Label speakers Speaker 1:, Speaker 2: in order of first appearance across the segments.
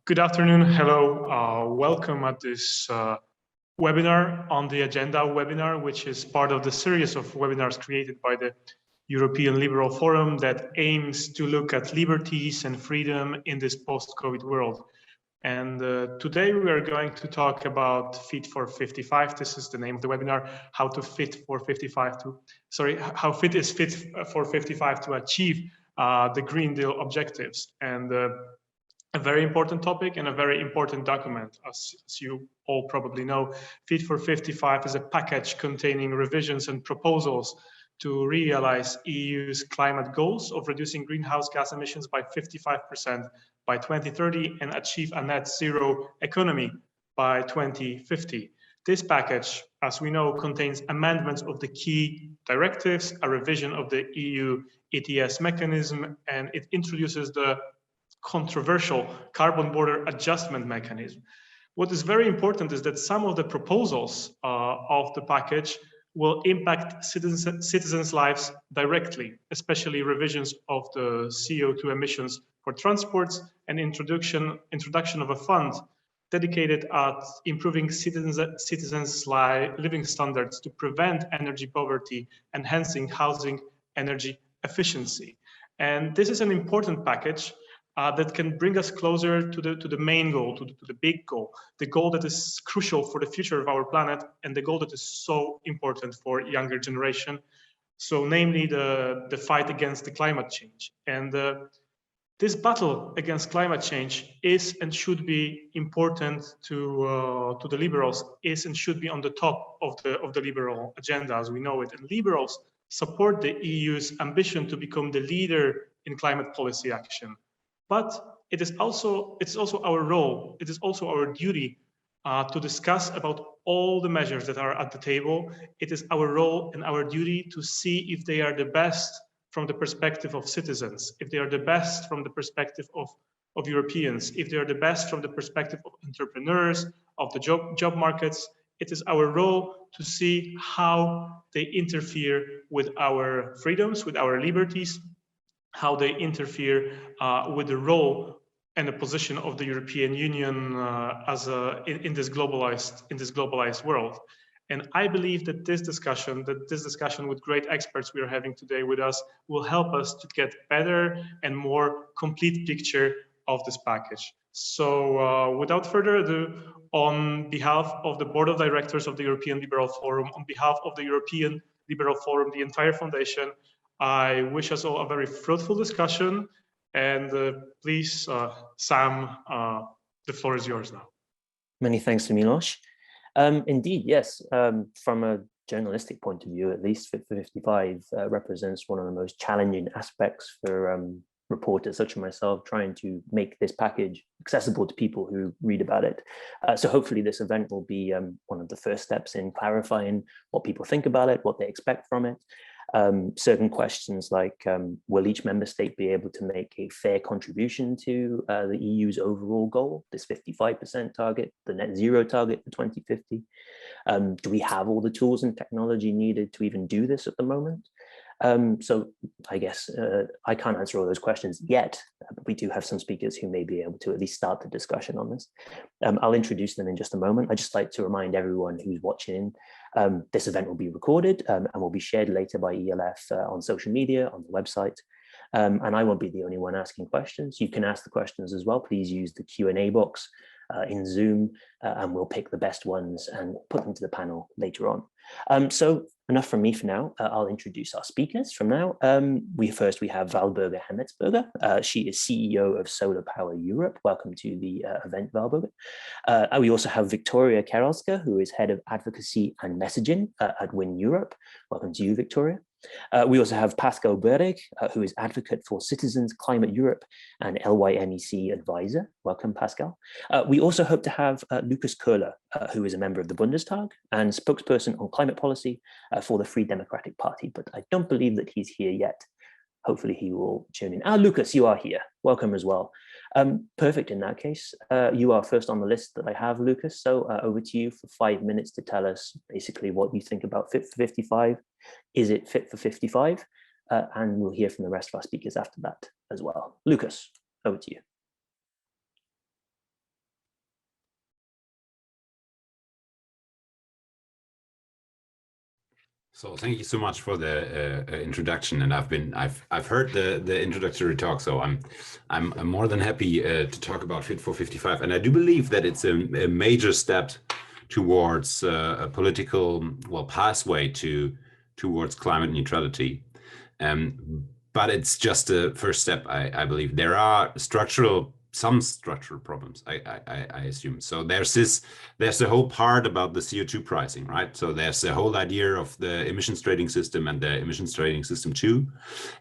Speaker 1: Good afternoon. Hello. Welcome at this webinar on the agenda webinar, which is part of the series of webinars created by the European Liberal Forum that aims to look at liberties and freedom in this post-COVID world. And today we are going to talk about Fit for 55. This is the name of the webinar, how fit is Fit for 55 to achieve the Green Deal objectives. And a very important topic and a very important document. As you all probably know, Fit for 55 is a package containing revisions and proposals to realize EU's climate goals of reducing greenhouse gas emissions by 55% by 2030 and achieve a net zero economy by 2050. This package, as we know, contains amendments of the key directives, a revision of the EU ETS mechanism, and it introduces the controversial carbon border adjustment mechanism. What is very important is that some of the proposals of the package will impact citizens' lives directly, especially revisions of the CO2 emissions for transports and introduction of a fund dedicated at improving citizens' living standards to prevent energy poverty, enhancing housing energy efficiency. And this is an important package that can bring us closer to the main goal, to the big goal, the goal that is crucial for the future of our planet and the goal that is so important for younger generation. So namely the fight against the climate change. And this battle against climate change is and should be important to the liberals, is and should be on the top of the liberal agenda as we know it. And liberals support the EU's ambition to become the leader in climate policy action. But it's also our role, it is also our duty to discuss about all the measures that are at the table. It is our role and our duty to see if they are the best from the perspective of citizens, if they are the best from the perspective of Europeans, if they are the best from the perspective of entrepreneurs, of the job markets. It is our role to see how they interfere with our freedoms, with our liberties, how they interfere with the role and the position of the European Union in this globalized world. And I believe that this discussion with great experts we are having today with us will help us to get better and more complete picture of this package. So without further ado, on behalf of the Board of Directors of the European Liberal Forum, on behalf of the European Liberal Forum, the entire foundation, I wish us all a very fruitful discussion. And please, Sam, the floor is yours now.
Speaker 2: Many thanks to Miloš. Indeed, yes, from a journalistic point of view, at least Fit for 55 represents one of the most challenging aspects for reporters such as myself trying to make this package accessible to people who read about it. So hopefully this event will be one of the first steps in clarifying what people think about it, what they expect from it. Certain questions like, will each member state be able to make a fair contribution to the EU's overall goal, this 55% target, the net zero target for 2050? Do we have all the tools and technology needed to even do this at the moment? So I guess I can't answer all those questions yet, but we do have some speakers who may be able to at least start the discussion on this. I'll introduce them in just a moment. I'd just like to remind everyone who's watching, this event will be recorded and will be shared later by ELF on social media, on the website. And I won't be the only one asking questions. You can ask the questions as well. Please use the Q&A box in Zoom, and we'll pick the best ones and put them to the panel later on. So enough from me for now. I'll introduce our speakers from now. We have Valberga Hemmetsberger. She is CEO of Solar Power Europe. Welcome to the event, Valberga. We also have Victoria Karelska, who is Head of Advocacy and Messaging at WIN Europe. Welcome to you, Victoria. We also have Pascal Bereg, who is Advocate for Citizens Climate Europe and LYMEC Advisor. Welcome, Pascal. We also hope to have Lukas Köhler, who is a member of the Bundestag and spokesperson on climate policy for the Free Democratic Party, but I don't believe that he's here yet. Hopefully he will tune in. Lukas, you are here. Welcome as well. Perfect in that case. You are first on the list that I have, Lukas. So over to you for 5 minutes to tell us basically what you think about Fit for 55. Is it Fit for 55? And we'll hear from the rest of our speakers after that as well. Lukas, over to you.
Speaker 3: So thank you so much for the introduction, and I've heard the introductory talk, so I'm more than happy to talk about Fit for 55, and I do believe that it's a major step towards a political pathway towards climate neutrality, but it's just a first step. I believe there are some structural problems, I assume. So there's the whole part about the CO2 pricing, right? So there's the whole idea of the emissions trading system and the emissions trading system 2,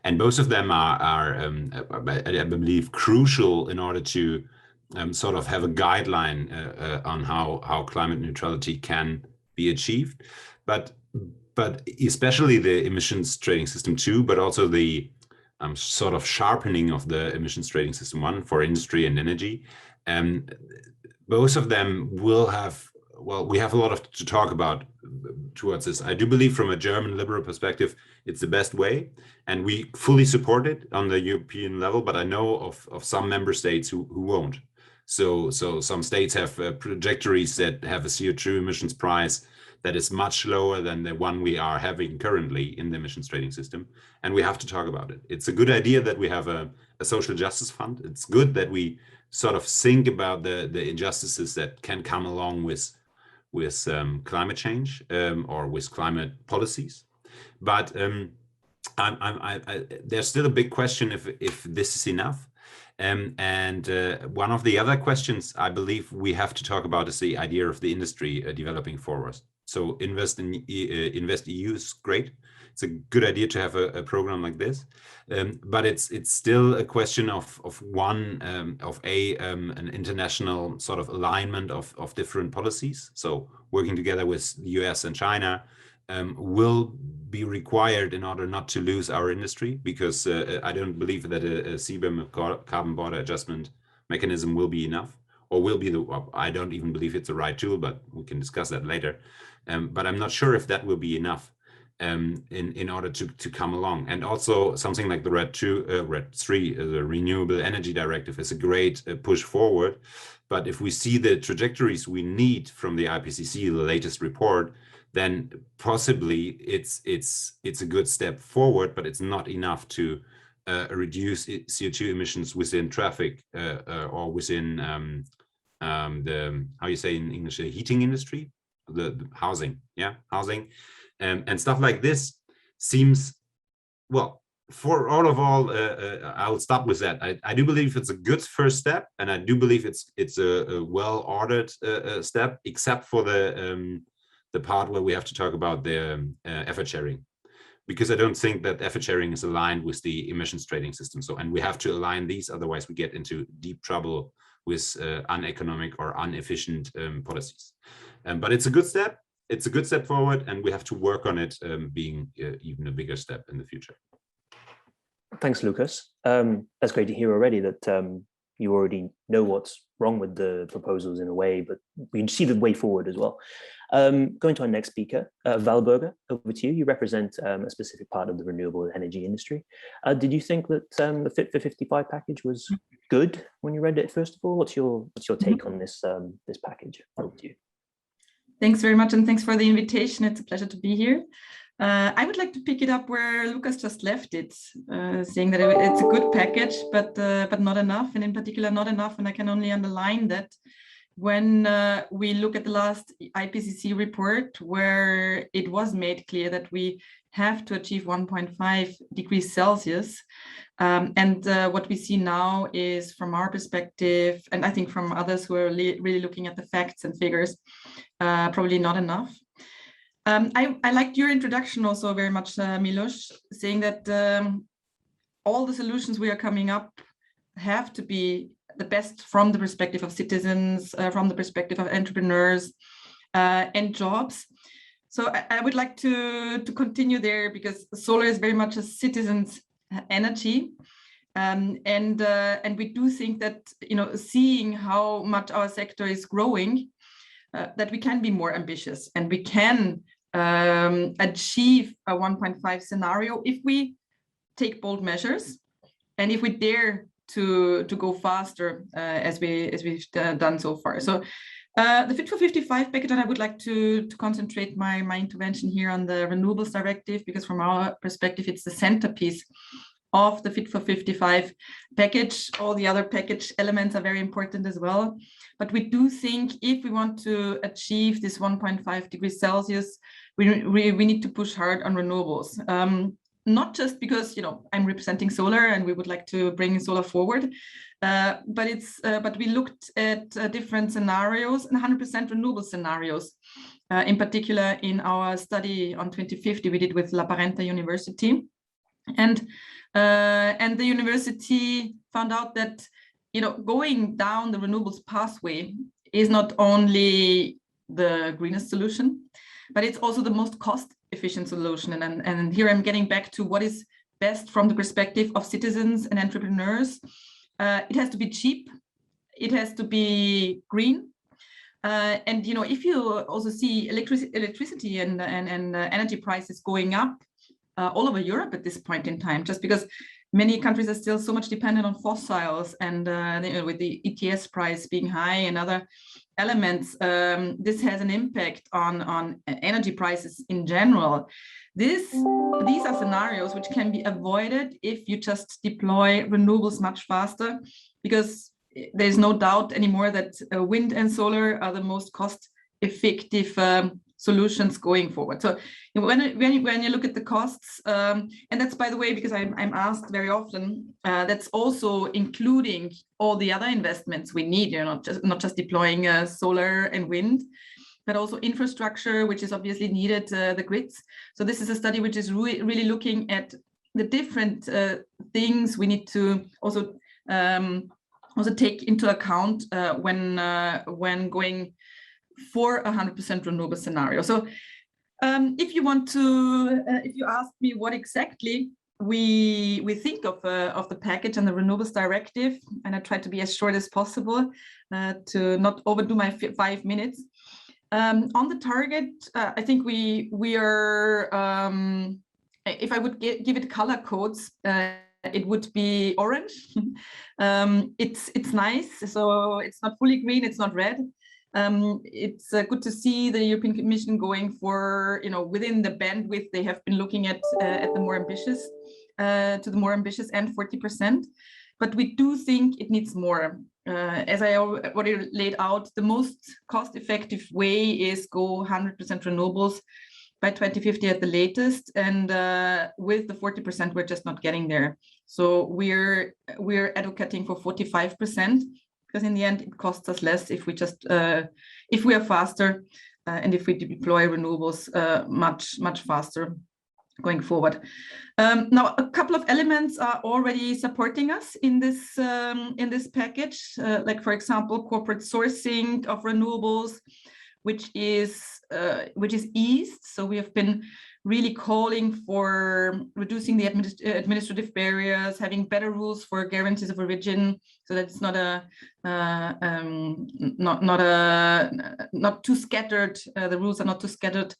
Speaker 3: and both of them are I believe crucial in order to sort of have a guideline on how climate neutrality can be achieved, but especially the emissions trading system 2, but also the sort of sharpening of the emissions trading system 1 for industry and energy. Both of them will have, we have a lot to talk about towards this. I do believe from a German liberal perspective, it's the best way, and we fully support it on the European level, but I know of some member states who won't. So some states have trajectories that have a CO2 emissions price that is much lower than the one we are having currently in the emissions trading system. And we have to talk about it. It's a good idea that we have a social justice fund. It's good that we sort of think about the injustices that can come along with climate change or with climate policies. But there's still a big question if this is enough. And one of the other questions I believe we have to talk about is the idea of the industry developing forward. So Invest EU is great. It's a good idea to have a program like this, but it's still a question of an international sort of alignment of different policies. So working together with the US and China will be required in order not to lose our industry, because I don't believe that a CBAM carbon border adjustment mechanism will be enough, or will be I don't even believe it's the right tool, but we can discuss that later. But I'm not sure if that will be enough in order to come along. And also something like the RED 3, the Renewable Energy Directive, is a great push forward. But if we see the trajectories we need from the IPCC, the latest report, then possibly it's a good step forward, but it's not enough to reduce CO2 emissions within traffic or within the, how you say in English, the heating industry, the housing, housing, and stuff like this seems, well, for all, I'll stop with that. I do believe it's a good first step, and I do believe it's a well-ordered step, except for the part where we have to talk about the effort sharing, because I don't think that effort sharing is aligned with the emissions trading system. So, and we have to align these, otherwise we get into deep trouble with uneconomic or inefficient policies. But it's a good step. It's a good step forward, and we have to work on it being even a bigger step in the future.
Speaker 2: Thanks, Lucas. That's great to hear already that you already know what's wrong with the proposals in a way, but we see the way forward as well. Going to our next speaker, Valberger, over to you. You represent a specific part of the renewable energy industry. Did you think that the Fit for 55 package was good when you read it, first of all? What's your take on this package? Over to you.
Speaker 4: Thanks very much, and thanks for the invitation. It's a pleasure to be here. I would like to pick it up where Lucas just left it, saying that it's a good package, but not enough, and in particular not enough. And I can only underline that when we look at the last IPCC report, where it was made clear that we have to achieve 1.5 degrees Celsius. And what we see now is, from our perspective, and I think from others who are really looking at the facts and figures, probably not enough. I liked your introduction also very much, Milos, saying that all the solutions we are coming up have to be the best from the perspective of citizens, from the perspective of entrepreneurs and jobs. So I would like to continue there, because solar is very much a citizen's energy. And we do think that, seeing how much our sector is growing, that we can be more ambitious, and we can achieve a 1.5 scenario if we take bold measures, and if we dare to go faster as we've done so far. So The Fit for 55 package, and I would like to concentrate my intervention here on the Renewables Directive, because from our perspective, it's the centerpiece of the Fit for 55 package. All the other package elements are very important as well. But we do think if we want to achieve this 1.5 degrees Celsius, we need to push hard on renewables. Not just because, you know, I'm representing solar and we would like to bring solar forward, but we looked at different scenarios and 100% renewable scenarios. In particular, in our study on 2050, we did with La Parenta University, and the university found out that, you know, going down the renewables pathway is not only the greenest solution, but it's also the most cost-efficient solution. And here I'm getting back to what is best from the perspective of citizens and entrepreneurs. It has to be cheap, it has to be green. And, you know, if you also see electricity and energy prices going up all over Europe at this point in time, just because many countries are still so much dependent on fossils, and with the ETS price being high and other elements, this has an impact on energy prices in general. These are scenarios which can be avoided if you just deploy renewables much faster, because there's no doubt anymore that wind and solar are the most cost-effective solutions going forward. So when you look at the costs, and that's, by the way, because I'm asked very often, that's also including all the other investments we need. You're not just deploying solar and wind, but also infrastructure, which is obviously needed, the grids. So this is a study which is really looking at the different things we need to also take into account when going for 100% renewable scenario. So if you ask me what exactly we think of the package and the Renewables Directive, and I try to be as short as possible to not overdo my 5 minutes. On the target, I think we are, if I would give it color codes, it would be orange. It's nice, so it's not fully green, it's not red. It's good to see the European Commission going for, you know, within the bandwidth they have been looking at the more ambitious, to the more ambitious and 40%. But we do think it needs more. As I already laid out, the most cost-effective way is go 100% renewables by 2050 at the latest, and with the 40%, we're just not getting there. So we're advocating for 45%. Because in the end, it costs us less if we just if we are faster and if we deploy renewables much faster going forward. Now, a couple of elements are already supporting us in this package, like, for example, corporate sourcing of renewables, which is eased. So we have been really calling for reducing the administrative barriers, having better rules for guarantees of origin, so that it's not too scattered. The rules are not too scattered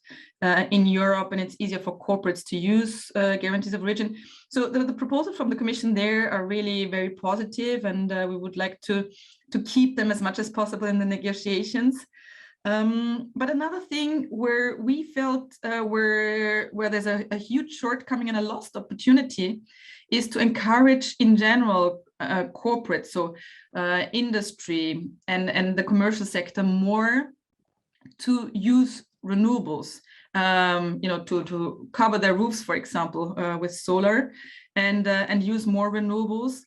Speaker 4: in Europe, and it's easier for corporates to use guarantees of origin. So the proposals from the Commission there are really very positive, and we would like to keep them as much as possible in the negotiations. But another thing where we felt where there's a huge shortcoming and a lost opportunity is to encourage in general corporate, so industry and the commercial sector more to use renewables, you know, to cover their roofs, for example, with solar, and use more renewables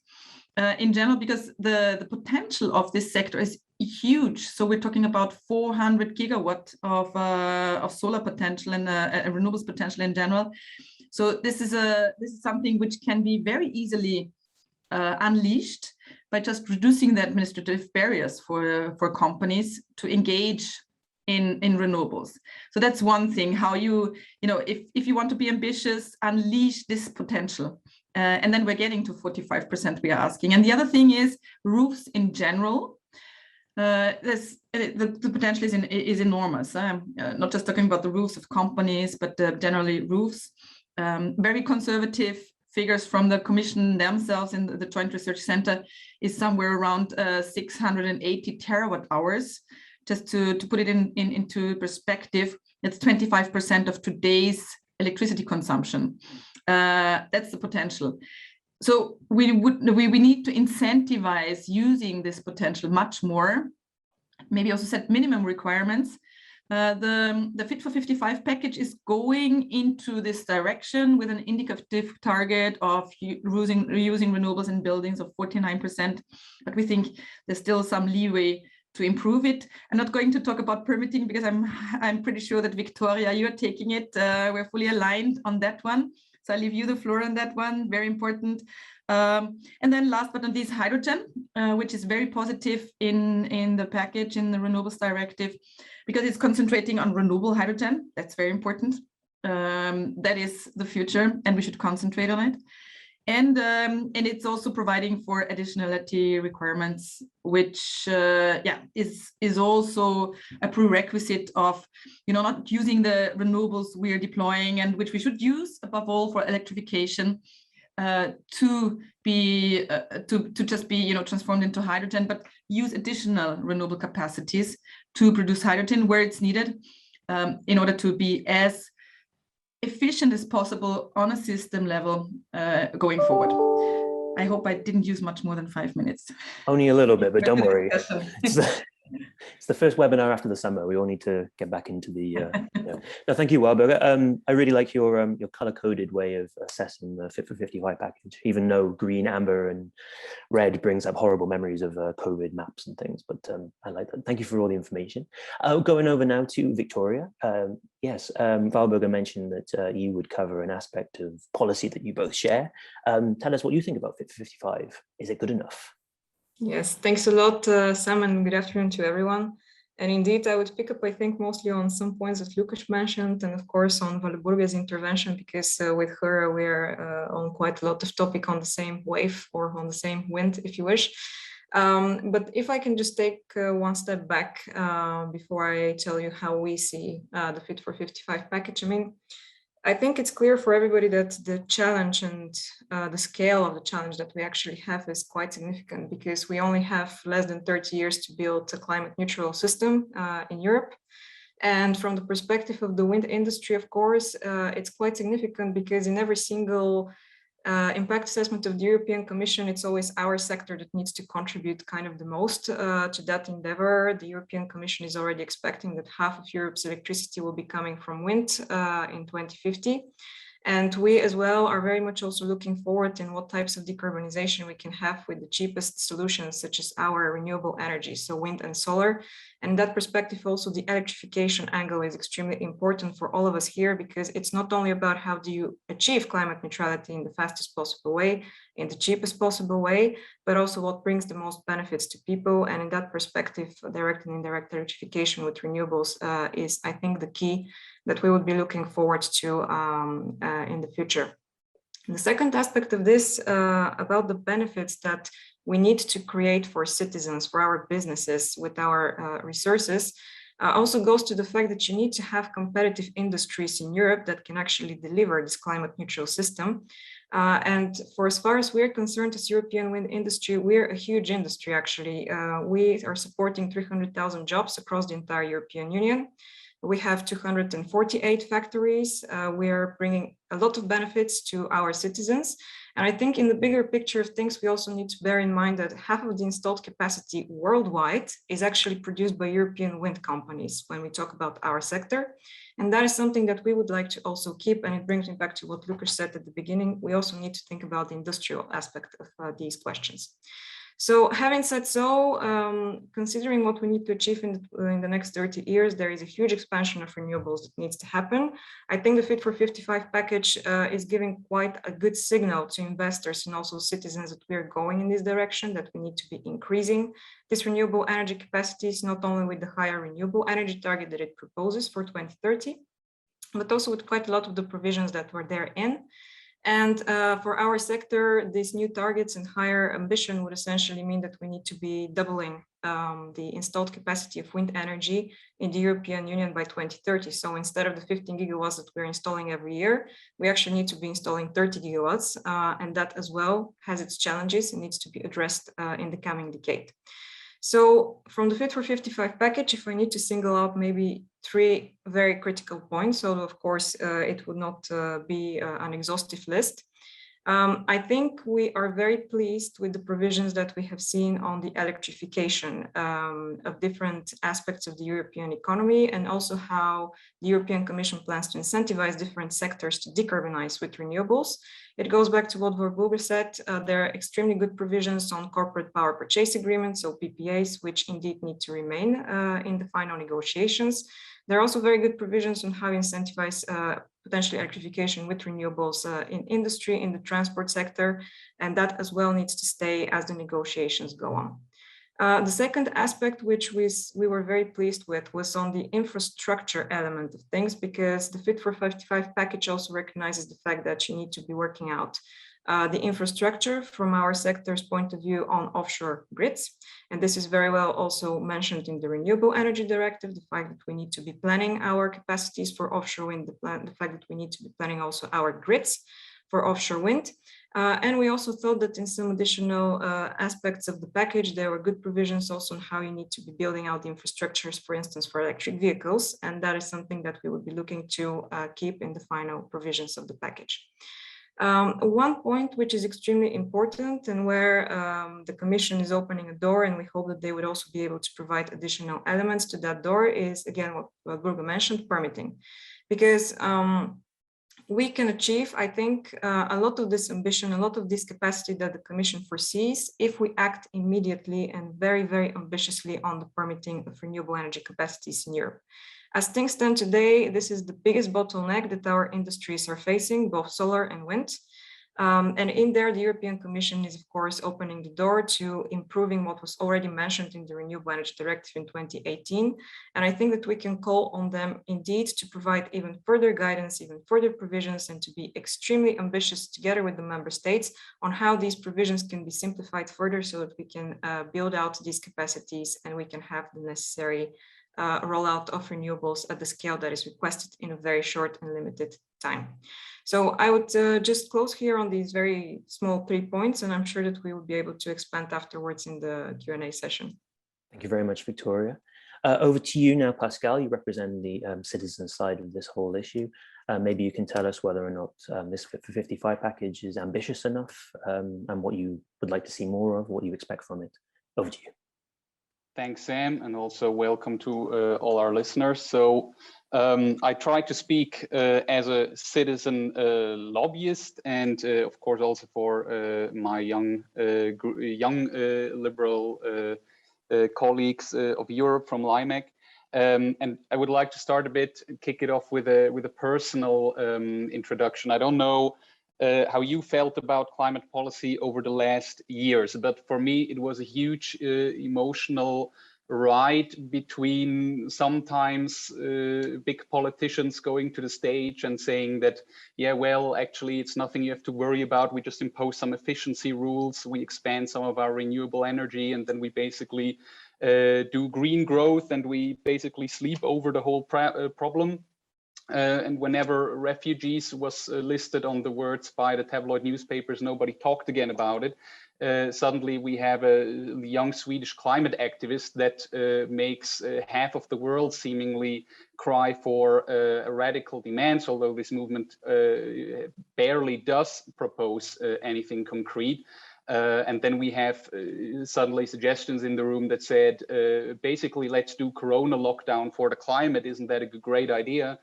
Speaker 4: in general, because the potential of this sector is huge. So we're talking about 400 gigawatt of solar potential and renewables potential in general. So this is something which can be very easily unleashed by just reducing the administrative barriers for companies to engage in renewables. So that's one thing, how you know, if you want to be ambitious, unleash this potential. And then we're getting to 45% we are asking. And the other thing is roofs in general. The potential is enormous. Not just talking about the roofs of companies, but generally roofs. Very conservative figures from the Commission themselves in the Joint Research Center is somewhere around 680 terawatt hours. just to put it into perspective, it's 25% of today's electricity consumption. That's the potential. So we need to incentivize using this potential much more, maybe also set minimum requirements. The Fit for 55 package is going into this direction with an indicative target of reusing renewables in buildings of 49%, but we think there's still some leeway to improve it. I'm not going to talk about permitting because I'm pretty sure that Victoria, you're taking it. We're fully aligned on that one. So I'll leave you the floor on that one, very important. And then last but not least, hydrogen, which is very positive in the package, in the Renewables Directive, because it's concentrating on renewable hydrogen. That's very important. That is the future, and we should concentrate on it. And it's also providing for additionality requirements, which is also a prerequisite of, not using the renewables we are deploying and which we should use above all for electrification to just be transformed into hydrogen, but use additional renewable capacities to produce hydrogen where it's needed in order to be as efficient as possible on a system level going forward. I hope I didn't use much more than 5 minutes.
Speaker 2: Only a little bit, but don't worry. It's the first webinar after the summer. We all need to get back into the. No, thank you, Warburg. I really like your color-coded way of assessing the Fit for 55 package, even though green, amber, and red brings up horrible memories of COVID maps and things. But I like that. Thank you for all the information. Going over now to Victoria. Yes, Warburg mentioned that you would cover an aspect of policy that you both share. Tell us what you think about Fit for 55. Is it good enough?
Speaker 5: Yes, thanks a lot, Sam, and good afternoon to everyone. And indeed, I would pick up, I think, mostly on some points that Lukas mentioned, and of course on Valborga's intervention, because with her we're on quite a lot of topic on the same wave, or on the same wind, if you wish. But if I can just take one step back before I tell you how we see the Fit for 55 package. I think it's clear for everybody that the challenge and the scale of the challenge that we actually have is quite significant, because we only have less than 30 years to build a climate neutral system in Europe. And from the perspective of the wind industry, of course, it's quite significant, because in every single impact assessment of the European Commission, it's always our sector that needs to contribute kind of the most to that endeavor. The European Commission is already expecting that half of Europe's electricity will be coming from wind in 2050. And we as well are very much also looking forward in what types of decarbonization we can have with the cheapest solutions, such as our renewable energy, so wind and solar. And in that perspective, also the electrification angle is extremely important for all of us here, because it's not only about how do you achieve climate neutrality in the fastest possible way, in the cheapest possible way, but also what brings the most benefits to people. And in that perspective, direct and indirect electrification with renewables is, I think, the key that we would be looking forward to in the future. And the second aspect of this about the benefits that we need to create for citizens, for our businesses with our resources, also goes to the fact that you need to have competitive industries in Europe that can actually deliver this climate neutral system. And for as far as we're concerned as European wind industry, we're a huge industry actually. We are supporting 300,000 jobs across the entire European Union. We have 248 factories. We are bringing a lot of benefits to our citizens. And I think in the bigger picture of things, we also need to bear in mind that half of the installed capacity worldwide is actually produced by European wind companies when we talk about our sector. And that is something that we would like to also keep. And it brings me back to what Lukas said at the beginning. We also need to think about the industrial aspect of these questions. So having said so, considering what we need to achieve in the next 30 years, there is a huge expansion of renewables that needs to happen. I think the Fit for 55 package is giving quite a good signal to investors and also citizens that we are going in this direction, that we need to be increasing this renewable energy capacities, not only with the higher renewable energy target that it proposes for 2030, but also with quite a lot of the provisions that were therein. And for our sector, these new targets and higher ambition would essentially mean that we need to be doubling the installed capacity of wind energy in the European Union by 2030. So instead of the 15 gigawatts that we're installing every year, we actually need to be installing 30 gigawatts. And that as well has its challenges and needs to be addressed in the coming decade. So from the Fit for 55 package, if I need to single out maybe 3 very critical points, so of course it would not be an exhaustive list. I think we are very pleased with the provisions that we have seen on the electrification of different aspects of the European economy, and also how the European Commission plans to incentivize different sectors to decarbonize with renewables. It goes back to what Volker said. There are extremely good provisions on corporate power purchase agreements, so PPAs, which indeed need to remain in the final negotiations. There are also very good provisions on how to incentivize potentially electrification with renewables in industry, in the transport sector, and that as well needs to stay as the negotiations go on. The second aspect, which we were very pleased with, was on the infrastructure element of things, because the Fit for 55 package also recognizes the fact that you need to be working out the infrastructure from our sector's point of view on offshore grids. And this is very well also mentioned in the Renewable Energy Directive, the fact that we need to be planning our capacities for offshore wind, the fact that we need to be planning also our grids for offshore wind. And we also thought that in some additional aspects of the package, there were good provisions also on how you need to be building out the infrastructures, for instance, for electric vehicles. And that is something that we would be looking to keep in the final provisions of the package. One point which is extremely important, and where the Commission is opening a door, and we hope that they would also be able to provide additional elements to that door, is again what Burger mentioned, permitting. Because we can achieve, I think, a lot of this ambition, a lot of this capacity that the Commission foresees if we act immediately and very, very ambitiously on the permitting of renewable energy capacities in Europe. As things stand today, this is the biggest bottleneck that our industries are facing, both solar and wind. And in there, the European Commission is, of course, opening the door to improving what was already mentioned in the Renewable Energy Directive in 2018. And I think that we can call on them indeed to provide even further guidance, even further provisions, and to be extremely ambitious together with the member states on how these provisions can be simplified further so that we can build out these capacities and we can have the necessary rollout of renewables at the scale that is requested in a very short and limited time. So I would just close here on these very small 3 points, and I'm sure that we will be able to expand afterwards in the Q&A session. Thank
Speaker 2: you very much, Victoria. Over to you now, Pascal. You represent the citizen side of this whole issue. Maybe you can tell us whether or not this Fit for 55 package is ambitious enough, and what you would like to see more of, what you expect from it. Over to you.
Speaker 6: Thanks, Sam, and also welcome to all our listeners. So I try to speak as a citizen lobbyist, and of course also for my young liberal colleagues of Europe from LIMEC. And I would like to start a bit and kick it off with a personal introduction. I don't know how you felt about climate policy over the last years, but for me it was a huge emotional ride between sometimes big politicians going to the stage and saying that, yeah, well, actually it's nothing you have to worry about. We just impose some efficiency rules, we expand some of our renewable energy, and then we basically do green growth, and we basically sleep over the whole problem. And whenever refugees was listed on the words by the tabloid newspapers, nobody talked again about it. Suddenly we have a young Swedish climate activist that makes half of the world seemingly cry for radical demands, although this movement barely does propose anything concrete. And then we have suddenly suggestions in the room that said, basically, let's do Corona lockdown for the climate. Isn't that a great idea?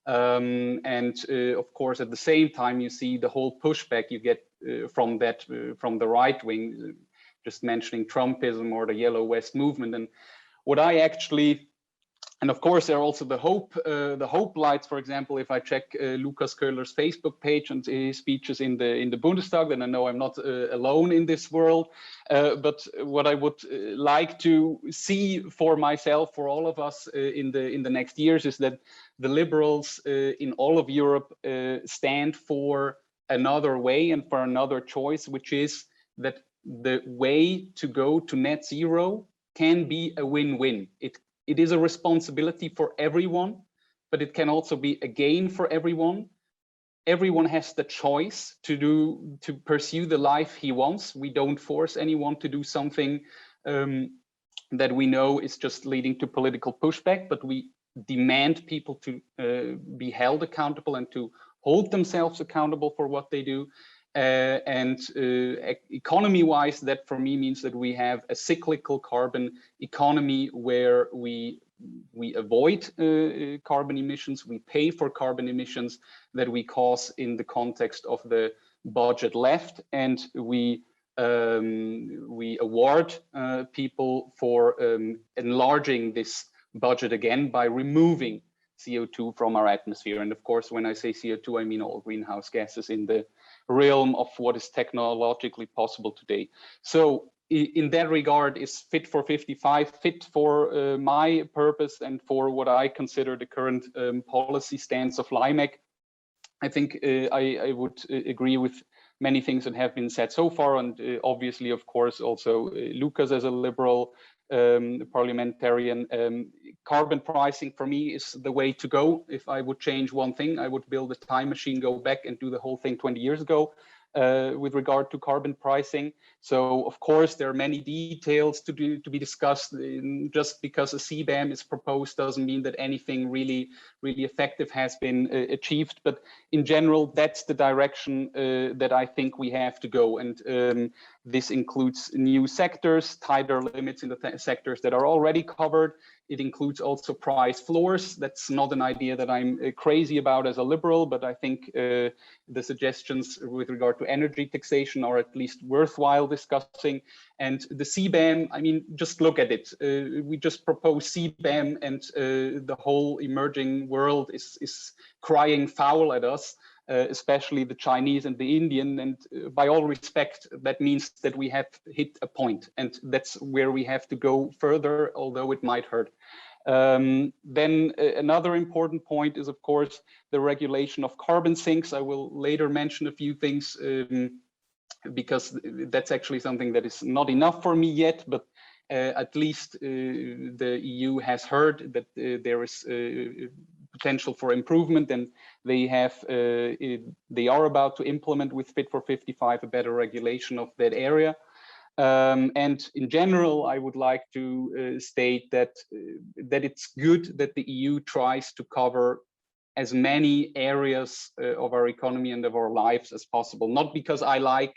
Speaker 6: Of course, at the same time, you see the whole pushback you get from the right wing, just mentioning Trumpism or the Yellow Vest movement. And what I actually, and of course, there are also the hope lights. For example, if I check Lukas Köhler's Facebook page and his speeches in the Bundestag, then I know I'm not alone in this world. But what I would like to see for myself, for all of us in the next years, is that the liberals in all of Europe stand for another way and for another choice, which is that the way to go to net zero can be a win-win. It is a responsibility for everyone, but it can also be a gain for everyone. Everyone has the choice to pursue the life he wants. We don't force anyone to do something that we know is just leading to political pushback, but we demand people to be held accountable and to hold themselves accountable for what they do. Economy-wise, that for me means that we have a cyclical carbon economy where we avoid carbon emissions, we pay for carbon emissions that we cause in the context of the budget left, and we award people for enlarging this budget again by removing CO2 from our atmosphere. And of course, when I say CO2, I mean all greenhouse gases in the realm of what is technologically possible today. So in that regard, is Fit for 55 fit for my purpose and for what I consider the current policy stance of LIMEC? I think I would agree with many things that have been said so far, and obviously, of course, also Lucas as a liberal parliamentarian. Carbon pricing for me is the way to go. If I would change one thing, I would build a time machine, go back and do the whole thing 20 years ago with regard to carbon pricing. So of course there are many details to be discussed. Just because a CBAM is proposed doesn't mean that anything really effective has been achieved, but in general that's the direction that I think we have to go. And this includes new sectors, tighter limits in the sectors that are already covered. It includes also price floors. That's not an idea that I'm crazy about as a liberal, but I think the suggestions with regard to energy taxation are at least worthwhile discussing. And the CBAM, I mean, just look at it. We just propose CBAM and the whole emerging world is crying foul at us. Especially the Chinese and the Indian, and by all respect, that means that we have hit a point, and that's where we have to go further, although it might hurt. Then another important point is, of course, the regulation of carbon sinks. I will later mention a few things because that's actually something that is not enough for me yet, but at least the EU has heard that there is potential for improvement, and they are about to implement with Fit for 55 a better regulation of that area. And in general, I would like to state that it's good that the EU tries to cover as many areas of our economy and of our lives as possible. Not because I like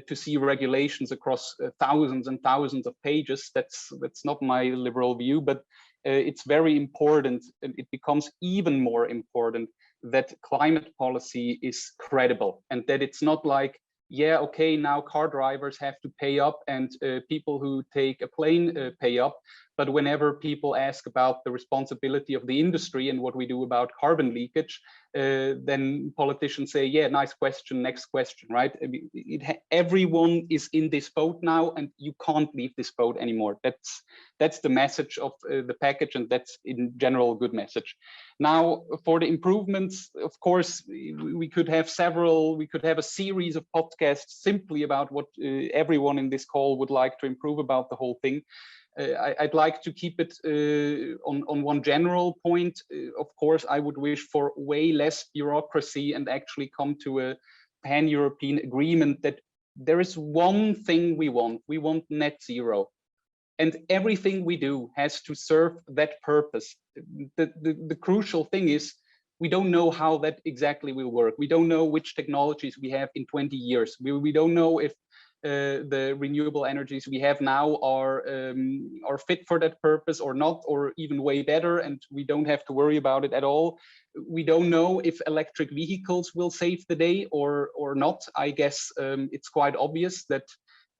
Speaker 6: to see regulations across thousands and thousands of pages. That's not my liberal view, but it's very important, and it becomes even more important that climate policy is credible, and that it's not like, yeah, okay, now car drivers have to pay up and people who take a plane pay up. But whenever people ask about the responsibility of the industry and what we do about carbon leakage, then politicians say, yeah, nice question, next question, right? I mean, everyone is in this boat now, and you can't leave this boat anymore. That's the message of the package, and that's in general a good message. Now, for the improvements, of course, we could have a series of podcasts simply about what everyone in this call would like to improve about the whole thing. I'd like to keep it on one general point. Of course, I would wish for way less bureaucracy and actually come to a pan-European agreement that there is one thing we want. We want net zero. And everything we do has to serve that purpose. The crucial thing is we don't know how that exactly will work. We don't know which technologies we have in 20 years. We don't know if the renewable energies we have now are fit for that purpose or not, or even way better, and we don't have to worry about it at all. We don't know if electric vehicles will save the day or not. I guess it's quite obvious that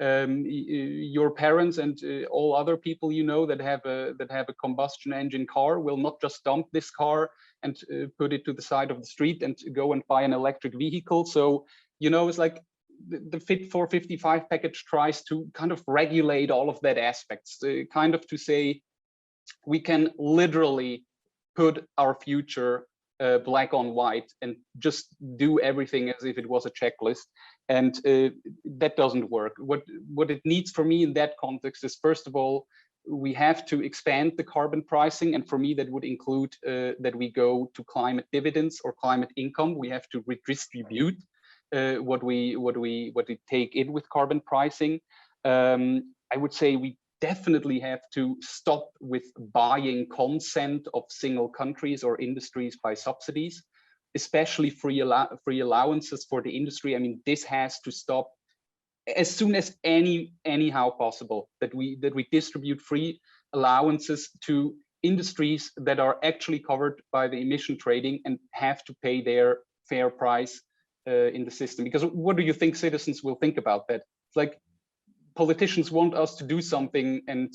Speaker 6: your parents and all other people you know that have a combustion engine car will not just dump this car and put it to the side of the street and go and buy an electric vehicle. So, you know, it's like the Fit for 55 package tries to kind of regulate all of that aspects, kind of to say we can literally put our future black on white and just do everything as if it was a checklist. And that doesn't work. What it needs for me in that context is, first of all, we have to expand the carbon pricing, and for me that would include that we go to climate dividends or climate income. We have to redistribute what we take in with carbon pricing. I would say we definitely have to stop with buying consent of single countries or industries by subsidies, especially free allowances for the industry. I mean, this has to stop as soon as anyhow possible, that we distribute free allowances to industries that are actually covered by the emission trading and have to pay their fair price in the system. Because what do you think citizens will think about that? It's like politicians want us to do something, and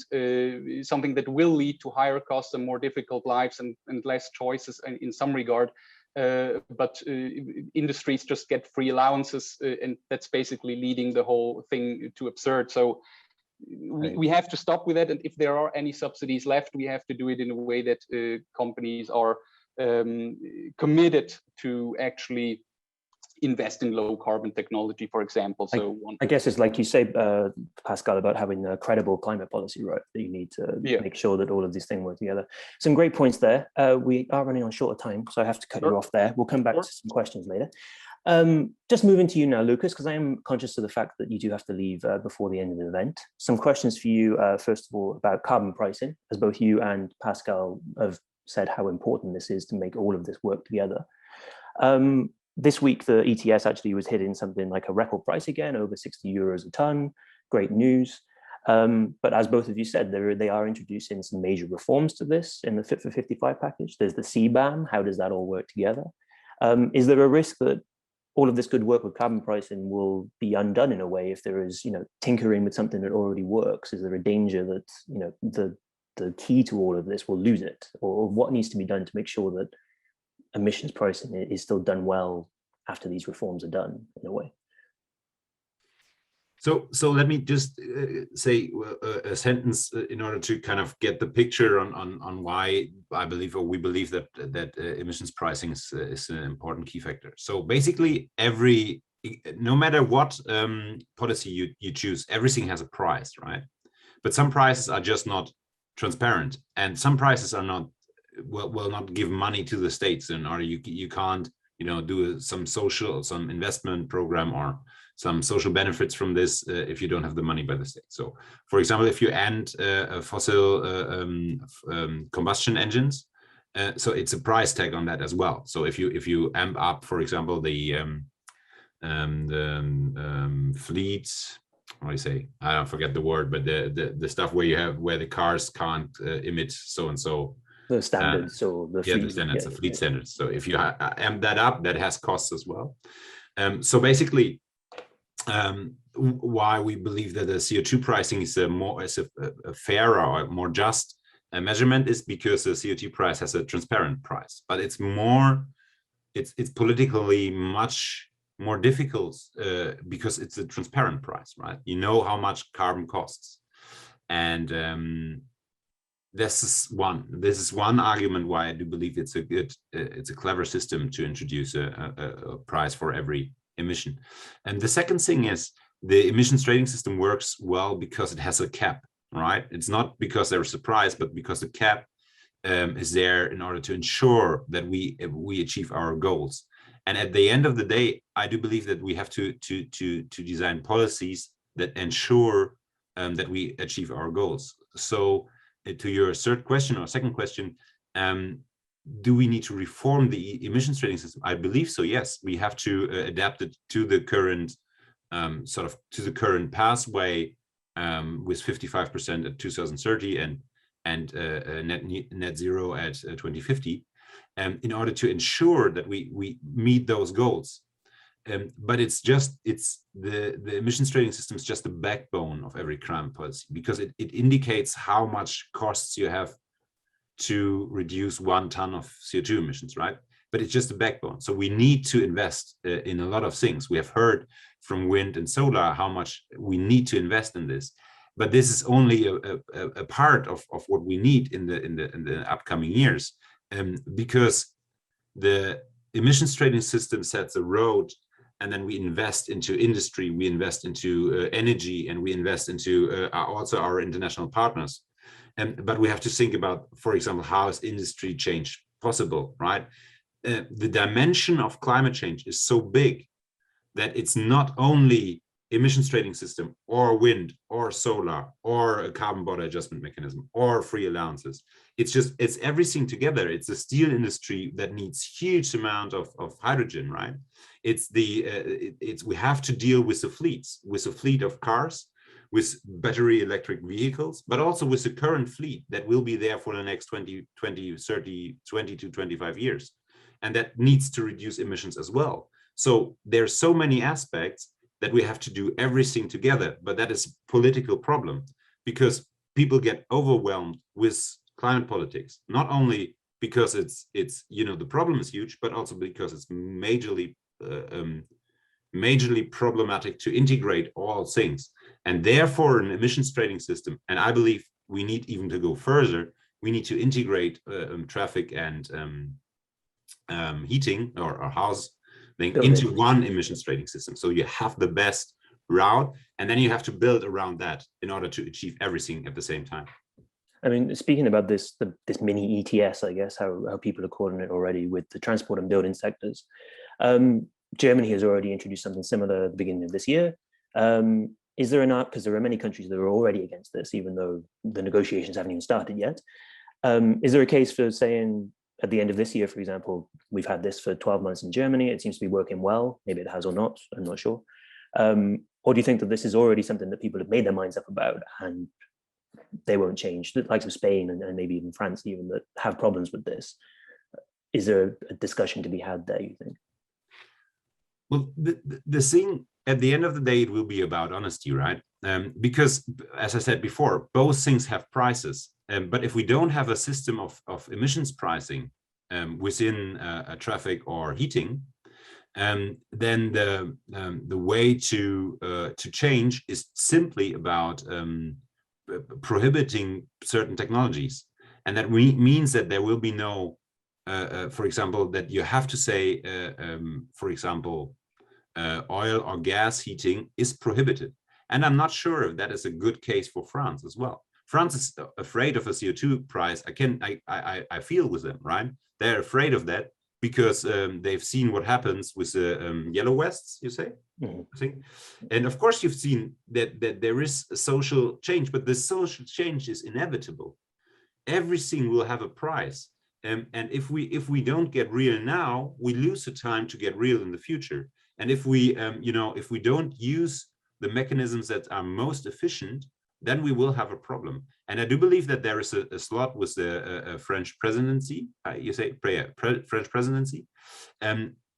Speaker 6: something that will lead to higher costs and more difficult lives and less choices in some regard. But industries just get free allowances, and that's basically leading the whole thing to absurd. So we have to stop with that. And if there are any subsidies left, we have to do it in a way that companies are committed to actually invest in low carbon technology, for example. So
Speaker 2: I guess it's like you say, Pascal, about having a credible climate policy, right? That you need to make sure that all of these things work together. Some great points there. We are running on shorter time, so I have to cut you off there. We'll come back to some questions later. Just moving to you now, Lucas, because I am conscious of the fact that you do have to leave before the end of the event. Some questions for you, first of all, about carbon pricing, as both you and Pascal have said how important this is to make all of this work together. This week, the ETS actually was hitting something like a record price again, over 60 euros a ton. Great news. But as both of you said, they are introducing some major reforms to this in the Fit for 55 package. There's the CBAM. How does that all work together? Is there a risk that all of this good work with carbon pricing will be undone in a way if there is, tinkering with something that already works? Is there a danger that, the key to all of this will lose it? Or what needs to be done to make sure that emissions pricing is still done well after these reforms are done in a way?
Speaker 3: So let me just say a sentence in order to kind of get the picture on why I believe, or we believe that emissions pricing is an important key factor. So basically, no matter what policy you choose, everything has a price, right? But some prices are just not transparent, and some prices are not will not give money to the states, in order you can't do some investment program or some social benefits from this if you don't have the money by the state. So for example, if you end fossil combustion engines, so it's a price tag on that as well. So if you amp up, for example, the fleets, what do you say? I don't forget the word, but the stuff where the cars can't emit so and so. The standards, so the fleet standards, the fleet standards. So if you amp that up, that has costs as well. So basically, why we believe that the CO2 pricing is a fairer or more just measurement is because the CO2 price has a transparent price, but it's politically much more difficult because it's a transparent price, right? You know how much carbon costs, and this is one argument why I do believe it's a clever system to introduce a price for every emission. And the second thing is the emissions trading system works well because it has a cap, right? It's not because there's a price, but because the cap is there in order to ensure that we achieve our goals. And at the end of the day, I do believe that we have to design policies that ensure that we achieve our goals. So to your third question or second question, do we need to reform the emissions trading system? I believe so. Yes, we have to adapt it to the current current pathway with 55% at 2030 and net zero at 2050, in order to ensure that we meet those goals. But the emissions trading system is just the backbone of every climate policy, because it indicates how much costs you have to reduce 1 ton of CO2 emissions, right? But it's just the backbone. So we need to invest in a lot of things. We have heard from wind and solar how much we need to invest in this, but this is only a part of what we need in the upcoming years, because the emissions trading system sets a road, and then we invest into industry, we invest into energy, and we invest into also our international partners. But we have to think about, for example, how is industry change possible, right? The dimension of climate change is so big that it's not only emissions trading system or wind or solar or a carbon border adjustment mechanism or free allowances. It's everything together. It's the steel industry that needs huge amount of hydrogen, right? We have to deal with the fleets, with a fleet of cars, with battery electric vehicles, but also with the current fleet that will be there for the next 20 to 25 years. And that needs to reduce emissions as well. So there's so many aspects that we have to do everything together, but that is a political problem because people get overwhelmed with climate politics, not only because it's the problem is huge, but also because it's majorly problematic to integrate all things. And therefore an emissions trading system, and I believe we need even to go further, we need to integrate traffic and heating or house thing into one emissions trading system. So you have the best route, and then you have to build around that in order to achieve everything at the same time.
Speaker 2: I mean, speaking about this mini ETS, I guess, how people are calling it already with the transport and building sectors. Germany has already introduced something similar at the beginning of this year. Is there enough, because there are many countries that are already against this, even though the negotiations haven't even started yet. Is there a case for saying at the end of this year, for example, we've had this for 12 months in Germany, it seems to be working well, maybe it has or not, I'm not sure. Or do you think that this is already something that people have made their minds up about and they won't change, the likes of Spain and maybe even France even that have problems with this? Is there a discussion to be had there, you think?
Speaker 3: Well, the thing at the end of the day, it will be about honesty, right? Because as I said before, both things have prices. But if we don't have a system of emissions pricing within a traffic or heating, then the way to change is simply about prohibiting certain technologies, and that means that there will be no, for example, that you have to say, for example, oil or gas heating is prohibited. And I'm not sure if that is a good case for France as well. France is afraid of a CO2 price. I feel with them, right? They're afraid of that because they've seen what happens with the yellow vests, you say? Mm-hmm. I think. And of course, you've seen that there is a social change, but the social change is inevitable. Everything will have a price. And if we don't get real now, we lose the time to get real in the future. And if we if we don't use the mechanisms that are most efficient, then we will have a problem. And I do believe that there is a slot with the French presidency, French presidency,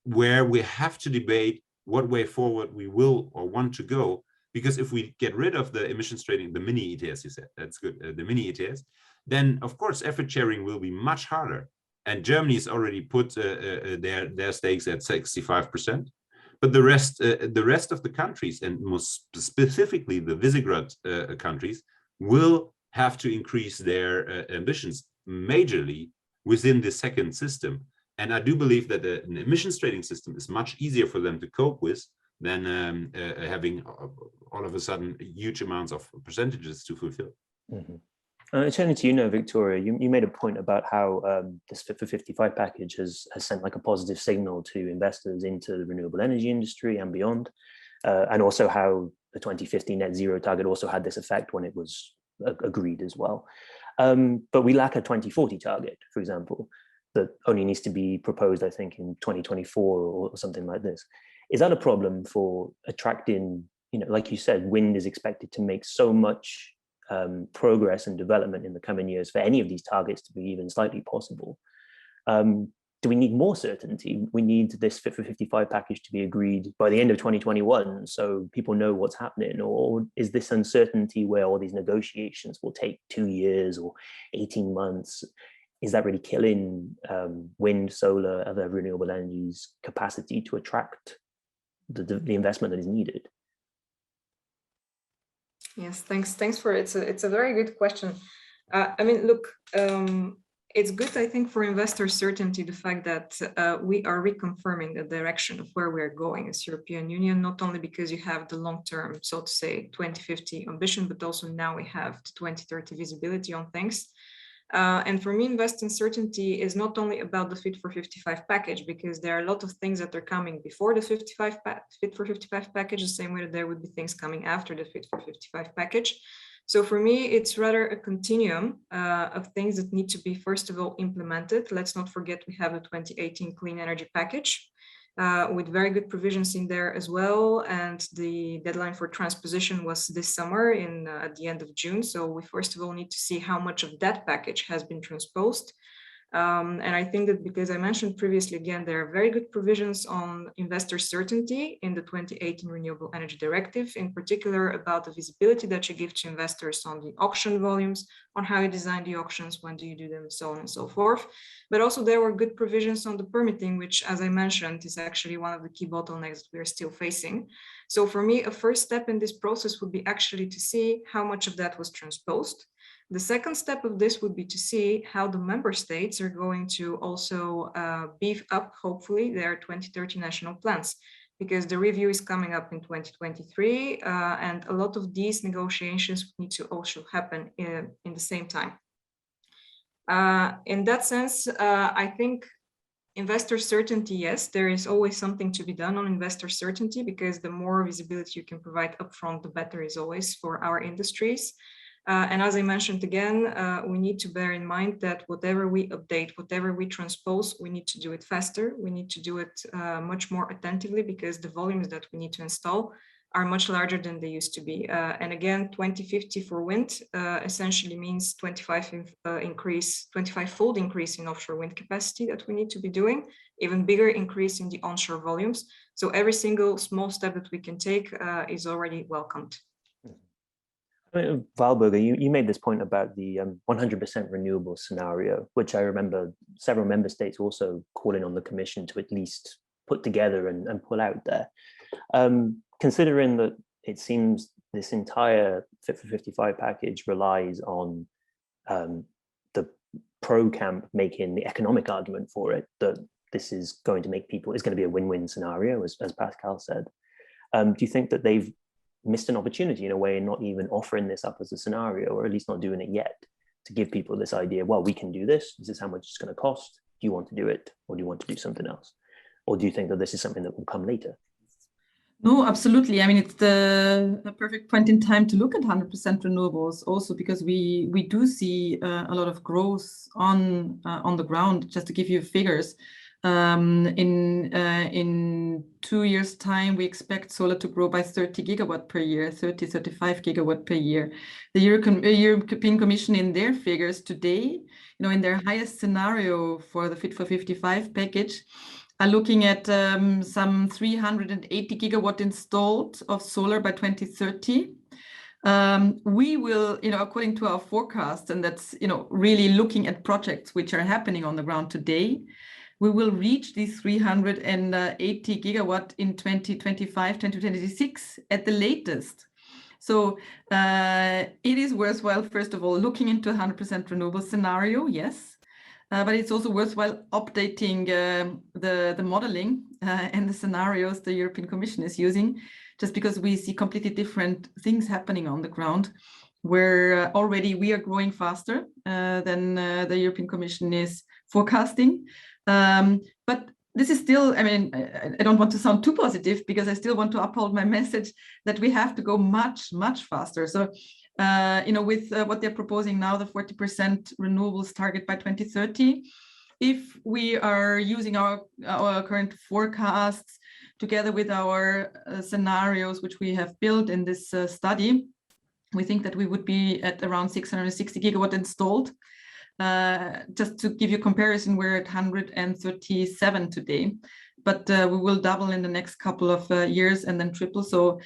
Speaker 3: where we have to debate what way forward we will or want to go. Because if we get rid of the emissions trading, the mini ETS, you said, that's good, the mini ETS, then of course effort sharing will be much harder. And Germany has already put their stakes at 65%. But the rest of the countries, and most specifically the Visegrad countries, will have to increase their ambitions majorly within the second system. And I do believe that an emissions trading system is much easier for them to cope with than having all of a sudden huge amounts of percentages to fulfill.
Speaker 2: Mm-hmm. Turning to you, Victoria, you made a point about how this Fit for 55 package has sent like a positive signal to investors into the renewable energy industry and beyond, and also how the 2050 net zero target also had this effect when it was agreed as well. But we lack a 2040 target, for example, that only needs to be proposed, I think, in 2024 or something like this. Is that a problem for attracting, like you said, wind is expected to make so much progress and development in the coming years for any of these targets to be even slightly possible? Do we need more certainty? We need this Fit for 55 package to be agreed by the end of 2021 so people know what's happening? Or is this uncertainty where all these negotiations will take 2 years or 18 months? Is that really killing wind, solar, other renewable energies capacity to attract the investment that is needed?
Speaker 5: Yes, thanks for it. It's a very good question. I mean, look, it's good, I think, for investor certainty, the fact that we are reconfirming the direction of where we're going as European Union, not only because you have the long-term, so to say, 2050 ambition, but also now we have the 2030 visibility on things. And for me, invest in certainty is not only about the Fit for 55 package, because there are a lot of things that are coming before the Fit for 55 package, the same way that there would be things coming after the Fit for 55 package. So for me, it's rather a continuum of things that need to be, first of all, implemented. Let's not forget we have the 2018 Clean Energy Package with very good provisions in there as well. And the deadline for transposition was this summer at the end of June. So we first of all need to see how much of that package has been transposed. And I think that because I mentioned previously, again, there are very good provisions on investor certainty in the 2018 Renewable Energy Directive, in particular about the visibility that you give to investors on the auction volumes, on how you design the auctions, when do you do them, so on and so forth. But also there were good provisions on the permitting, which, as I mentioned, is actually one of the key bottlenecks that we are still facing. So for me, a first step in this process would be actually to see how much of that was transposed. The second step of this would be to see how the member states are going to also beef up, hopefully, their 2030 national plans, because the review is coming up in 2023, and a lot of these negotiations need to also happen in the same time. In that sense, I think investor certainty, yes, there is always something to be done on investor certainty, because the more visibility you can provide upfront, the better is always for our industries. And as I mentioned again, we need to bear in mind that whatever we update, whatever we transpose, we need to do it faster. We need to do it much more attentively, because the volumes that we need to install are much larger than they used to be. And again, 2050 for wind essentially means 25-fold increase in offshore wind capacity that we need to be doing, even bigger increase in the onshore volumes. So every single small step that we can take is already welcomed.
Speaker 2: Valberger, you made this point about the 100% renewable scenario, which I remember several member states also calling on the Commission to at least put together and pull out there. Considering that it seems this entire Fit for 55 package relies on the pro camp making the economic argument for it, that this is going to make people, it's going to be a win-win scenario, as Pascal said. Do you think that they've missed an opportunity in a way, not even offering this up as a scenario, or at least not doing it yet, to give people this idea, well, we can do this is how much it's going to cost, do you want to do it, or do you want to do something else? Or do you think that this is something that will come later?
Speaker 4: No, absolutely. I mean, it's the perfect point in time to look at 100% renewables also, because we do see a lot of growth on the ground. Just to give you figures, in 2 years' time, we expect solar to grow by 30 gigawatt per year, 35 gigawatt per year. The European Commission, in their figures today, in their highest scenario for the Fit for 55 package, are looking at some 380 gigawatt installed of solar by 2030. We will, according to our forecast, and that's, really looking at projects which are happening on the ground today, we will reach these 380 gigawatt in 2025, 2026 at the latest. So it is worthwhile, first of all, looking into 100% renewable scenario, yes. But it's also worthwhile updating the modeling and the scenarios the European Commission is using, just because we see completely different things happening on the ground, where already we are growing faster than the European Commission is forecasting. But this is still, I mean, I don't want to sound too positive, because I still want to uphold my message that we have to go much, much faster. So with what they're proposing now, the 40% renewables target by 2030, if we are using our current forecasts together with our scenarios, which we have built in this study, we think that we would be at around 660 gigawatt installed. Just to give you a comparison, we're at 137 today, but we will double in the next couple of years and then triple. So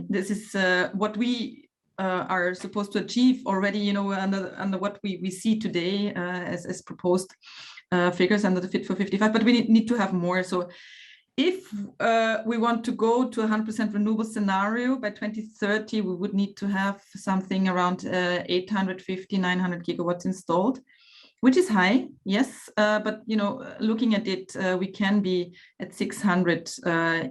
Speaker 4: this is what we are supposed to achieve already, under what we see today as proposed figures under the Fit for 55, but we need to have more. So if we want to go to a 100% renewable scenario by 2030, we would need to have something around 850, 900 gigawatts installed, which is high, yes. But, looking at it, we can be at 600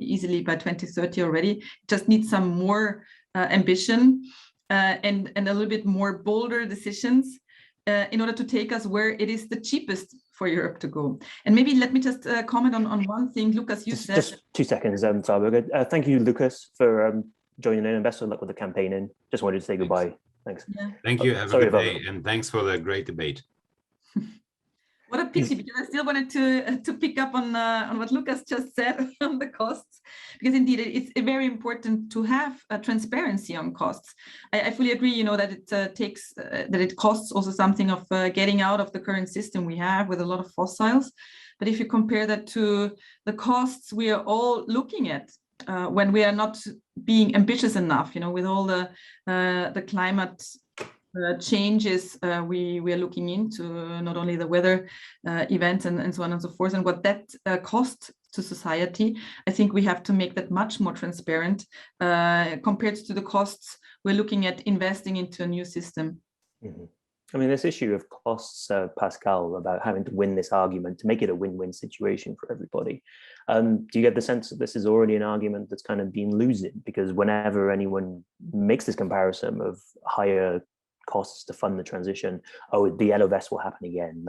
Speaker 4: easily by 2030 already. Just need some more ambition and a little bit more bolder decisions. in order to take us where it is the cheapest for Europe to go. And maybe let me just comment on one thing, Lucas, you said.
Speaker 2: Just 2 seconds, Saarburger. Thank you, Lucas, for joining in, and best of luck with the campaign. Just wanted to say goodbye. Thanks.
Speaker 4: Yeah.
Speaker 3: Thank you. Have a good day, and thanks for the great debate.
Speaker 4: What a pity, because I still wanted to pick up on what Lucas just said on the costs, because indeed it's very important to have a transparency on costs. I fully agree, that it costs also something of getting out of the current system we have with a lot of fossils. But if you compare that to the costs we are all looking at when we are not being ambitious enough, with all the climate changes we are looking into, not only the weather events and so on and so forth, and what that costs to society, I think we have to make that much more transparent compared to the costs we're looking at investing into a new system.
Speaker 2: Mm-hmm. I mean, this issue of costs, Pascal, about having to win this argument to make it a win-win situation for everybody. Do you get the sense that this is already an argument that's kind of been losing? Because whenever anyone makes this comparison of higher costs to fund the transition, the yellow vest will happen again.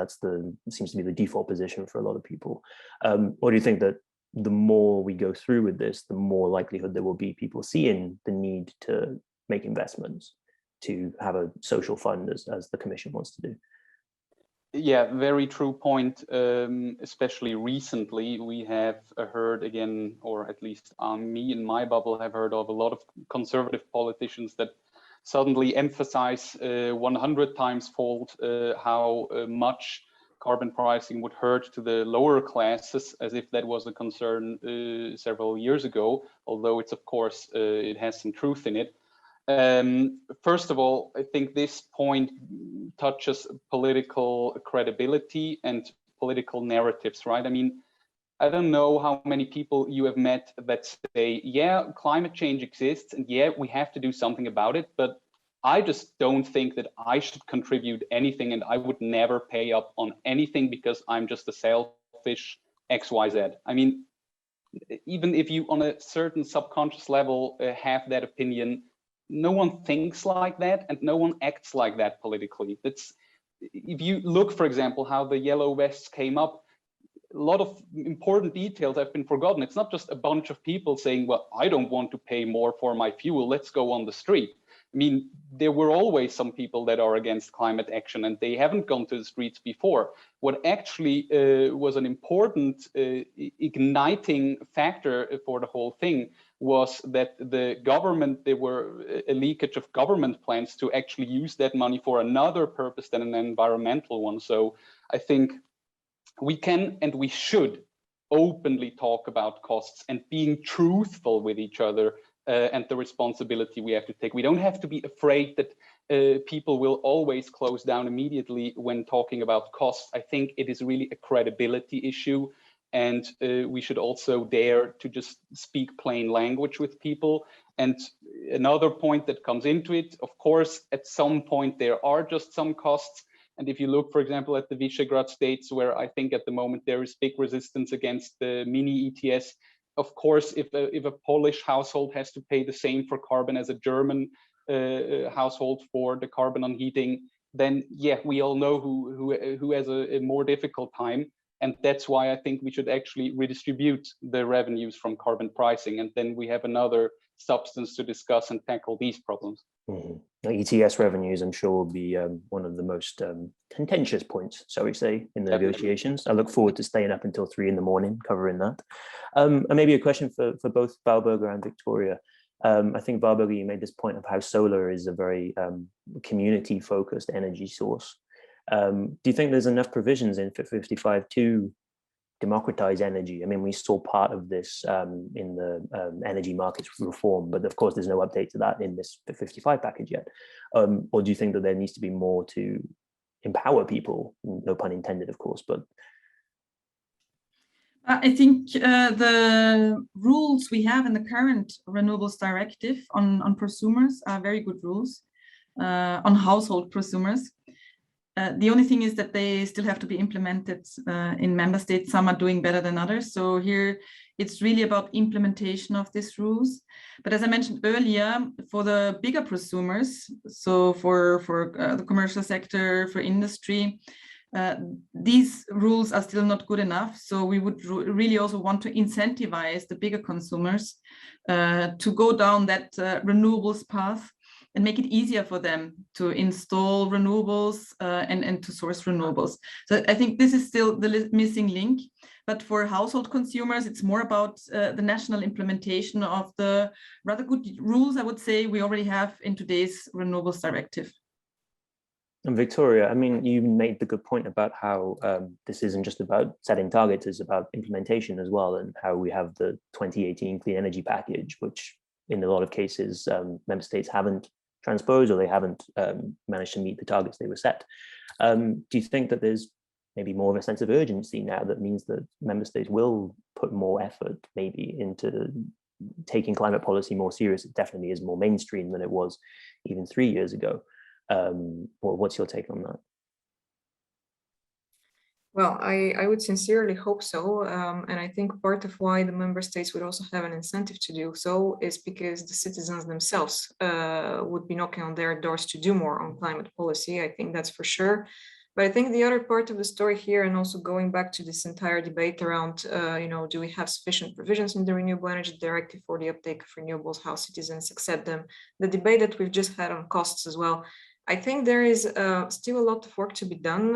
Speaker 2: Seems to be the default position for a lot of people. Or do you think that the more we go through with this, the more likelihood there will be people seeing the need to make investments to have a social fund as the Commission wants to do?
Speaker 6: Yeah, very true point. Especially recently, we have heard again, or at least me in my bubble have heard of a lot of conservative politicians that suddenly emphasize 100 times fold how much carbon pricing would hurt to the lower classes, as if that was a concern several years ago, although it's, of course, it has some truth in it. First of all, I think this point touches political credibility and political narratives, right? I mean, I don't know how many people you have met that say, yeah, climate change exists and yeah, we have to do something about it, but I just don't think that I should contribute anything and I would never pay up on anything because I'm just a selfish XYZ. I mean, even if you on a certain subconscious level have that opinion, no one thinks like that and no one acts like that politically. If you look, for example, how the yellow vests came up, a lot of important details have been forgotten. It's not just a bunch of people saying, well, I don't want to pay more for my fuel, let's go on the street. I mean, there were always some people that are against climate action and they haven't gone to the streets before. What actually was an important igniting factor for the whole thing was that the government, there were a leakage of government plans to actually use that money for another purpose than an environmental one. So I think we can and we should openly talk about costs and being truthful with each other and the responsibility we have to take. We don't have to be afraid that people will always close down immediately when talking about costs. I think it is really a credibility issue, and we should also dare to just speak plain language with people. And another point that comes into it, of course, at some point there are just some costs. And if you look, for example, at the Visegrad states, where I think at the moment there is big resistance against the mini ETS, of course, if a Polish household has to pay the same for carbon as a German household for the carbon on heating, then yeah, we all know who has a more difficult time. And that's why I think we should actually redistribute the revenues from carbon pricing. And then we have another substance to discuss and tackle these problems.
Speaker 2: Mm-hmm. ETS revenues, I'm sure, will be one of the most contentious points, shall we say, in the negotiations. I look forward to staying up until 3 in the morning covering that. And maybe a question for both Valberger and Victoria. I think, Valberger, you made this point of how solar is a very community-focused energy source. Do you think there's enough provisions in Fit for 55 to democratize energy? I mean, we saw part of this in the energy markets reform, but of course there's no update to that in this Fit 55 package yet. Or do you think that there needs to be more to empower people? No pun intended, of course, but
Speaker 4: I think the rules we have in the current Renewables Directive on prosumers are very good rules, on household prosumers. The only thing is that they still have to be implemented in member states. Some are doing better than others. So here It's really about implementation of these rules. But as I mentioned earlier, for the bigger prosumers, so for the commercial sector, for industry, these rules are still not good enough. So we would really also want to incentivize the bigger consumers to go down that renewables path and make it easier for them to install renewables and to source renewables. So I think this is still the missing link. But for household consumers, it's more about the national implementation of the rather good rules, I would say, we already have in today's Renewables Directive.
Speaker 2: And Victoria, I mean, you made the good point about how this isn't just about setting targets, it's about implementation as well, and how we have the 2018 Clean Energy Package, which in a lot of cases, member states haven't transposed or they haven't managed to meet the targets they were set. Do you think that there's maybe more of a sense of urgency now that means that member states will put more effort maybe into taking climate policy more serious? It definitely is more mainstream than it was even 3 years ago. Well, what's your take on that?
Speaker 5: Well, I would sincerely hope so. And I think part of why the member states would also have an incentive to do so is because the citizens themselves would be knocking on their doors to do more on climate policy. I think that's for sure. But I think the other part of the story here, and also going back to this entire debate around, do we have sufficient provisions in the Renewable Energy Directive for the uptake of renewables, how citizens accept them, the debate that we've just had on costs as well. I think there is still a lot of work to be done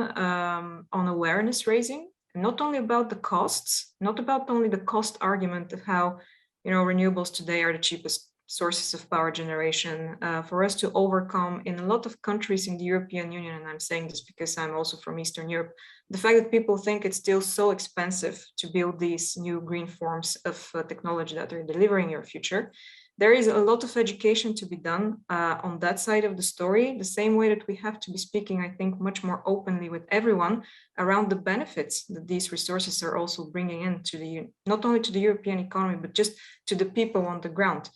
Speaker 5: on awareness raising, not only about the costs, not about only the cost argument of how, renewables today are the cheapest sources of power generation, for us to overcome in a lot of countries in the European Union, and I'm saying this because I'm also from Eastern Europe, the fact that people think it's still so expensive to build these new green forms of technology that are delivering your future. There is a lot of education to be done on that side of the story, the same way that we have to be speaking, I think, much more openly with everyone around the benefits that these resources are also bringing in to not only to the European economy, but just to the people on the ground.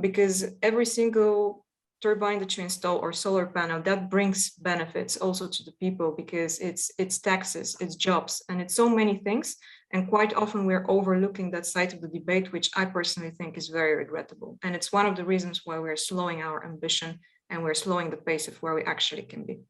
Speaker 5: Because every single turbine that you install or solar panel, that brings benefits also to the people, because it's taxes, it's jobs, and it's so many things. And quite often we're overlooking that side of the debate, which I personally think is very regrettable. And it's one of the reasons why we're slowing our ambition and we're slowing the pace of where we actually can be.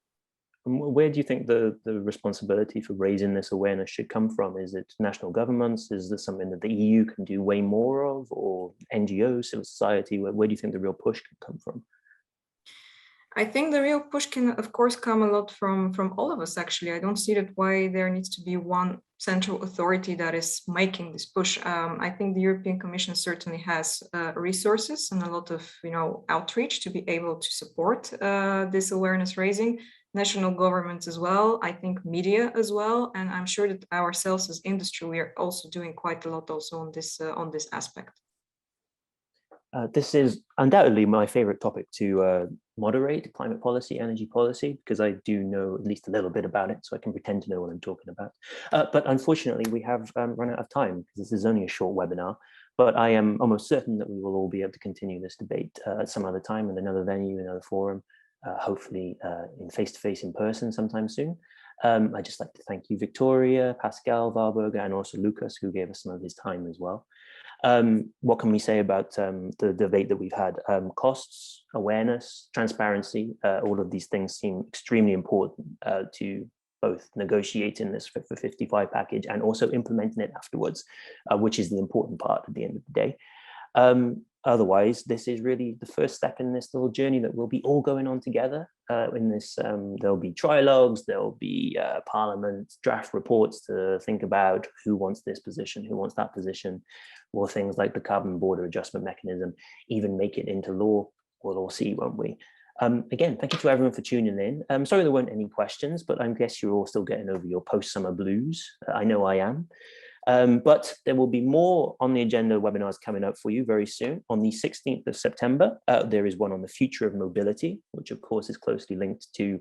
Speaker 2: Where do you think the responsibility for raising this awareness should come from? Is it national governments? Is this something that the EU can do way more of, or NGOs, civil society? Where do you think the real push can come from?
Speaker 5: I think the real push can, of course, come a lot from all of us, actually. I don't see that why there needs to be one central authority that is making this push. I think the European Commission certainly has resources and a lot of outreach to be able to support this awareness raising. National governments as well, I think media as well, and I'm sure that ourselves as industry, we are also doing quite a lot also on this aspect.
Speaker 2: This is undoubtedly my favorite topic to moderate, climate policy, energy policy, because I do know at least a little bit about it, so I can pretend to know what I'm talking about. But unfortunately, we have run out of time because this is only a short webinar, but I am almost certain that we will all be able to continue this debate at some other time in another venue, another forum, hopefully in face-to-face in person sometime soon. I'd just like to thank you, Victoria, Pascal, Warburger, and also Lucas, who gave us some of his time as well. What can we say about the debate that we've had? Costs, awareness, transparency, all of these things seem extremely important to both negotiating this Fit for 55 package and also implementing it afterwards, which is the important part at the end of the day. Otherwise, this is really the first step in this little journey that we'll be all going on together. In this, there'll be trilogues, there'll be Parliament draft reports to think about who wants this position, who wants that position, or things like the carbon border adjustment mechanism even make it into law. We'll all see, won't we? Again, thank you to everyone for tuning in. I'm sorry there weren't any questions, but I guess you're all still getting over your post-summer blues. I know I am. But there will be more on the agenda webinars coming up for you very soon. On the 16th of September, there is one on the future of mobility, which of course is closely linked to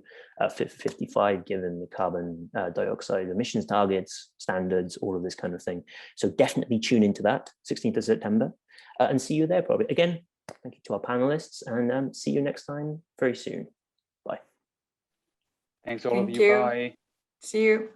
Speaker 2: Fit for 55, given the carbon dioxide emissions targets, standards, all of this kind of thing. So definitely tune into that, 16th of September, and see you there probably. Again, thank you to our panelists, and see you next time very soon. Bye.
Speaker 6: Thanks all of you. Bye.
Speaker 5: See you.